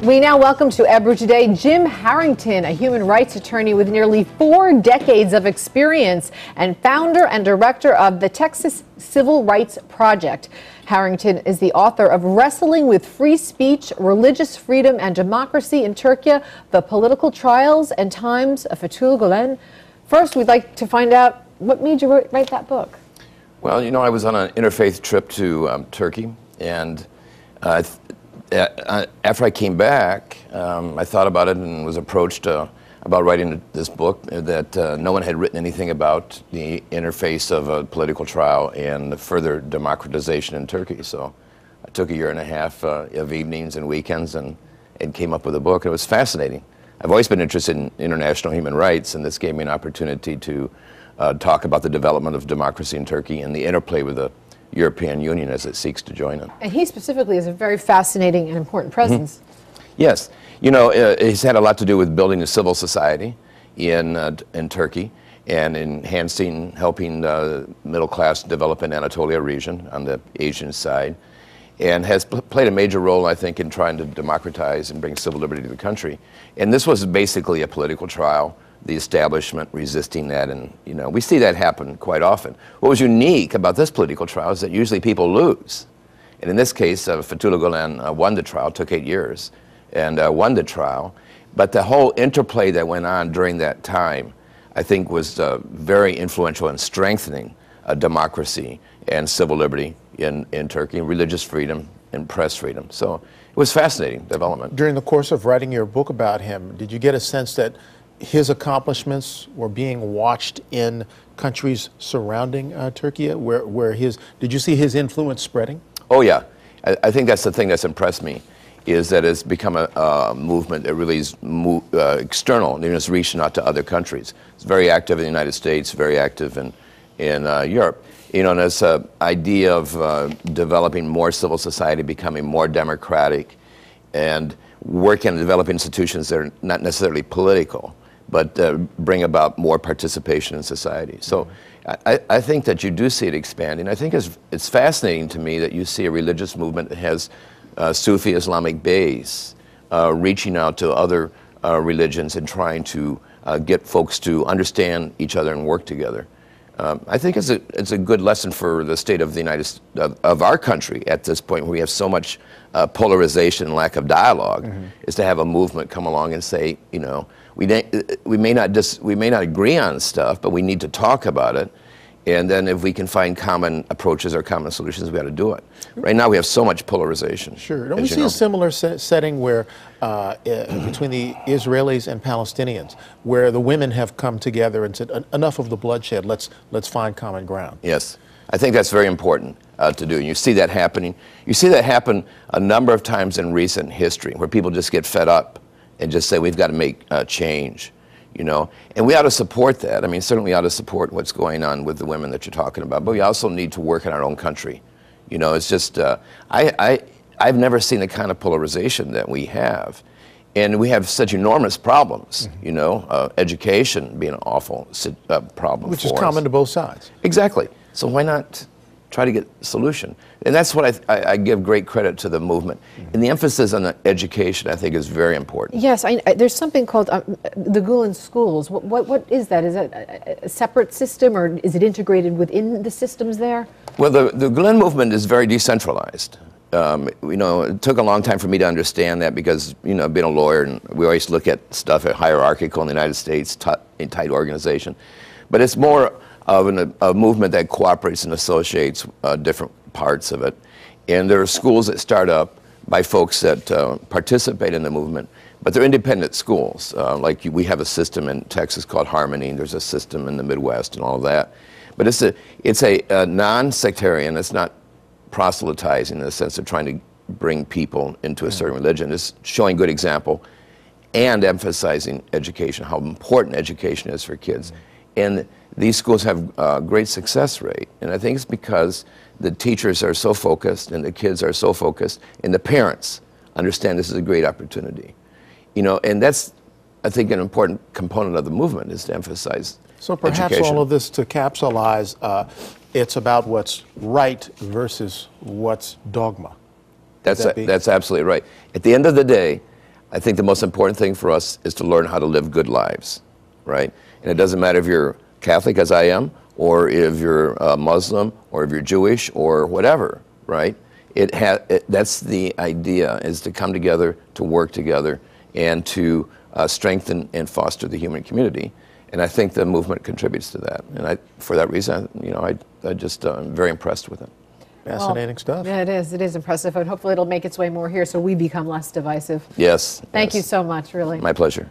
We now welcome to Ebru today Jim Harrington, a human rights attorney with nearly 4 decades of experience and founder and director of the Texas Civil Rights Project. Harrington is the author of Wrestling with Free Speech, Religious Freedom and Democracy in Turkey, The Political Trials and Times of Fethullah Gulen. First, we'd like to find out what made you write that book. Well, you know, I was on an interfaith trip to Turkey, and after I came back, I thought about it and was approached about writing this book that no one had written anything about the interface of a political trial and the further democratization in Turkey. So I took a year and a half of evenings and weekends and came up with a book. It was fascinating. I've always been interested in international human rights, and this gave me an opportunity to talk about the development of democracy in Turkey and the interplay with the European Union as it seeks to join it. And he specifically is a very fascinating and important presence. Yes. You know, he's had a lot to do with building a civil society in Turkey and enhancing, helping the middle class develop in Anatolia region on the Asian side, and has played a major role, I think, in trying to democratize and bring civil liberty to the country. And this was basically a political trial, the establishment resisting that, and you know, we see that happen quite often. What was unique about this political trial is that usually people lose. And in this case, Fethullah Gulen won the trial, took 8 years, and won the trial. But the whole interplay that went on during that time, I think, was very influential in strengthening democracy and civil liberty in Turkey, religious freedom and press freedom. So it was fascinating development. During the course of writing your book about him, did you get a sense that his accomplishments were being watched in countries surrounding Turkey? Did you see his influence spreading? Oh yeah, I think that's the thing that's impressed me, is that it's become a movement that really is external, and it's reaching out to other countries. It's very active in the United States, very active in Europe. You know, and this idea of developing more civil society, becoming more democratic, and working on developing institutions that are not necessarily political, but bring about more participation in society. So I think that you do see it expanding. I think it's fascinating to me that you see a religious movement that has Sufi Islamic base reaching out to other religions and trying to get folks to understand each other and work together. I think it's a good lesson for the state of of our country at this point, where we have so much polarization and lack of dialogue, is to have a movement come along and say, you know, we may not agree on stuff, but we need to talk about it. And then if we can find common approaches or common solutions, we got to do it. Right now we have so much polarization. Sure. Don't we see a similar setting where between the Israelis and Palestinians, where the women have come together and said, enough of the bloodshed, let's find common ground? Yes. I think that's very important to do. And you see that happening. You see that happen a number of times in recent history, where people just get fed up and just say, we've got to make a change. You know, and we ought to support that. I mean, certainly we ought to support what's going on with the women that you're talking about, but we also need to work in our own country. You know, it's just, I've never seen the kind of polarization that we have. And we have such enormous problems, you know, education being an awful problem Which is common to both sides. Exactly. So why not try to get a solution? And that's what I give great credit to the movement. And the emphasis on the education, I think, is very important. Yes, there's something called the Gulen schools. What is that? Is that a separate system, or is it integrated within the systems there? Well, the Gulen movement is very decentralized. You know, it took a long time for me to understand that because, you know, being a lawyer, and we always look at stuff at hierarchical in the United States, in tight organization. But it's more of a movement that cooperates and associates different parts of it. And there are schools that start up by folks that participate in the movement, but they're independent schools. Like we have a system in Texas called Harmony, and there's a system in the Midwest and all of that. But it's a non-sectarian, it's not proselytizing in the sense of trying to bring people into a certain religion. It's showing good example and emphasizing education, how important education is for kids. And these schools have a great success rate, and I think it's because the teachers are so focused and the kids are so focused and the parents understand this is a great opportunity. You know, and that's, I think, an important component of the movement, is to emphasize So perhaps education. all of this to capsulize, it's about what's right versus what's dogma. That's absolutely right. At the end of the day, I think the most important thing for us is to learn how to live good lives, right? And it doesn't matter if you're Catholic, as I am, or if you're Muslim, or if you're Jewish, or whatever, right? That's the idea, is to come together, to work together, and to strengthen and foster the human community. And I think the movement contributes to that. And for that reason, I'm very impressed with it. Fascinating stuff. Yeah, it is. It is impressive. And hopefully it'll make its way more here so we become less divisive. Yes. Thank you so much, really. My pleasure.